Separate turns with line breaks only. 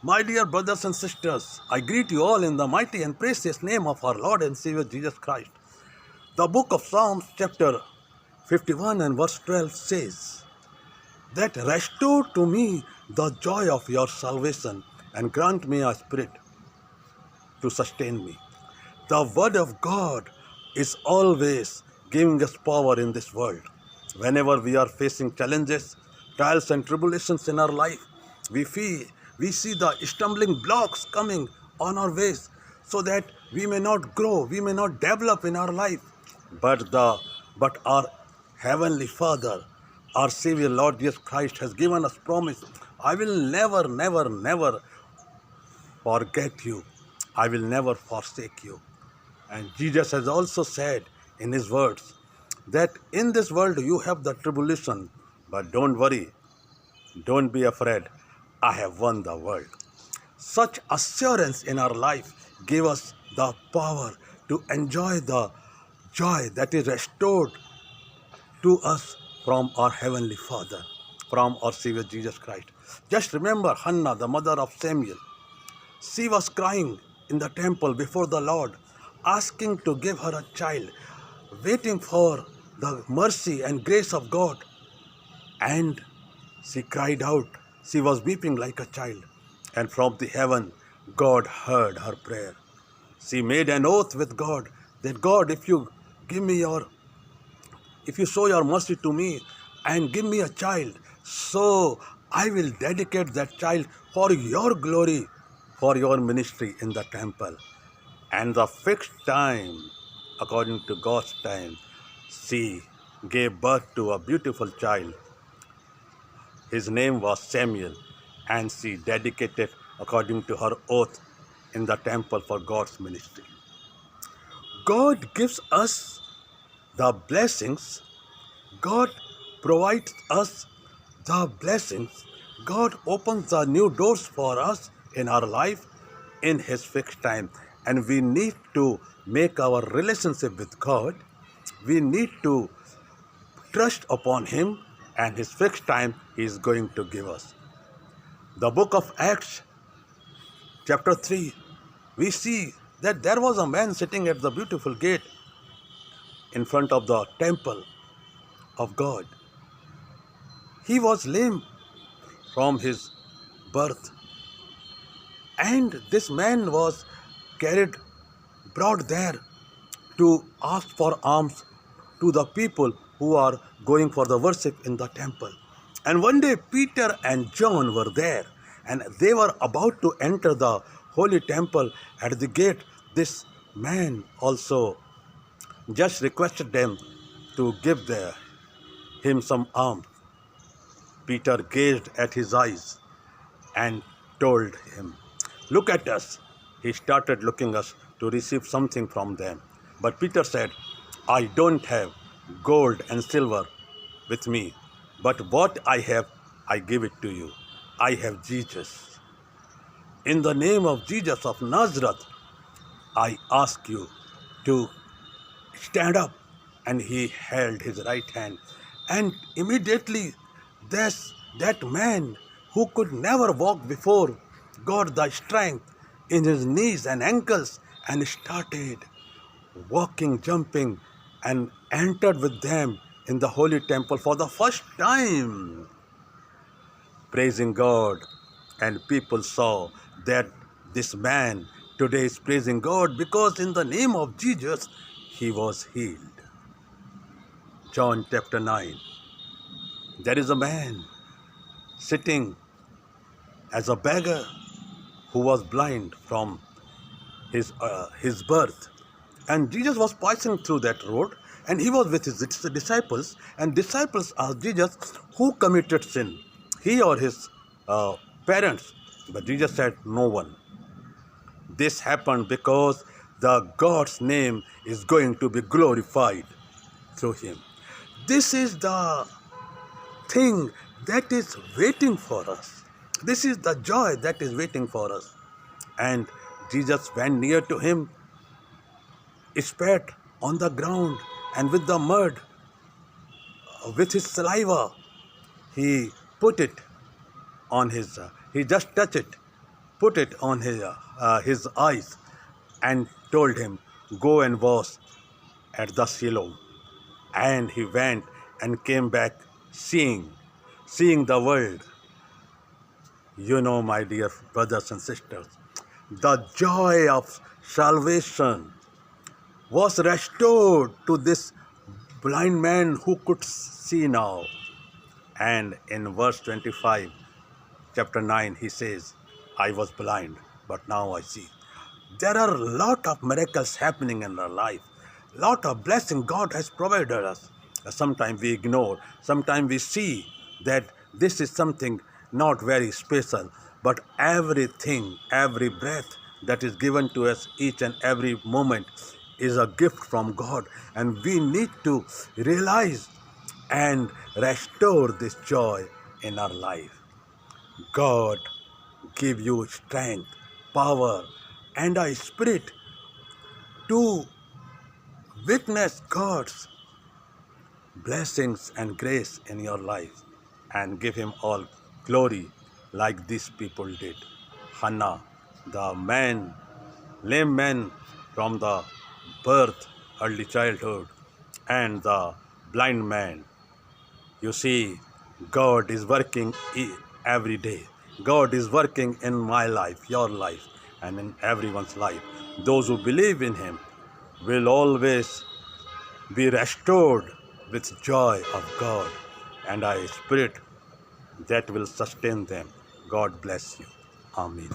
My dear brothers and sisters, I greet you all in the mighty and precious name of our Lord and Savior Jesus Christ. The book of Psalms, chapter 51 and verse 12 says, that restore to me the joy of your salvation and grant me a spirit to sustain me. The word of God is always giving us power in this world. Whenever we are facing challenges, trials and tribulations in our life, we see the stumbling blocks coming on our ways so that we may not grow, we may not develop in our life. But our Heavenly Father, our Savior Lord Jesus Christ has given us promise. I will never, never, never forget you. I will never forsake you. And Jesus has also said in his words that in this world you have the tribulation, but don't worry, don't be afraid. I have won the world. Such assurance in our life gave us the power to enjoy the joy that is restored to us from our Heavenly Father, from our Savior Jesus Christ. Just remember Hannah, the mother of Samuel. She was crying in the temple before the Lord, asking to give her a child, waiting for the mercy and grace of God. And she cried out. She was weeping like a child. And from the heaven, God heard her prayer. She made an oath with God that God, if you show your mercy to me and give me a child, so I will dedicate that child for your glory, for your ministry in the temple. And the fixed time, according to God's time, she gave birth to a beautiful child. His name was Samuel, and she dedicated according to her oath in the temple for God's ministry. God gives us the blessings. God provides us the blessings. God opens the new doors for us in our life in His fixed time. And we need to make our relationship with God. We need to trust upon Him, and His fixed time He is going to give us. The book of Acts, chapter 3, we see that there was a man sitting at the beautiful gate in front of the temple of God. He was lame from his birth, and this man was brought there to ask for alms to the people who are going for the worship in the temple. And one day Peter and John were there, and they were about to enter the holy temple. At the gate, this man also just requested them to give him some alms. Peter gazed at his eyes and told him, "Look at us." He started looking us to receive something from them. But Peter said, "I don't have gold and silver with me, but what I have, I give it to you. I have Jesus. In the name of Jesus of Nazareth, I ask you to stand up." And he held his right hand. And immediately that man who could never walk before got the strength in his knees and ankles and started walking, jumping, and entered with them in the holy temple for the first time, praising God. And people saw that this man today is praising God because in the name of Jesus he was healed. John chapter 9. There is a man sitting as a beggar who was blind from his birth. And Jesus was passing through that road, and he was with his disciples. And disciples asked Jesus, who committed sin, he or his parents? But Jesus said, no one. This happened because the God's name is going to be glorified through him. This is the thing that is waiting for us. This is the joy that is waiting for us. And Jesus went near to him, spat on the ground, and with the mud, with his saliva, he put it on he just touched it put it on his eyes and told him, "Go and wash at the Siloam." And he went and came back seeing the world. You know, my dear brothers and sisters, the joy of salvation was restored to this blind man who could see now. And in verse 25, chapter 9, he says, "I was blind, but now I see." There are a lot of miracles happening in our life, lot of blessing God has provided us. Sometimes we ignore, sometimes we see that this is something not very special, but everything, every breath that is given to us each and every moment is a gift from God, and we need to realize and restore this joy in our life. God give you strength, power, and a spirit to witness God's blessings and grace in your life and give Him all glory like these people did. Hannah, the lame man from the birth, early childhood, and the blind man. You see, God is working every day. God is working in my life, your life, and in everyone's life. Those who believe in Him will always be restored with joy of God and a spirit that will sustain them. God bless you. Amen.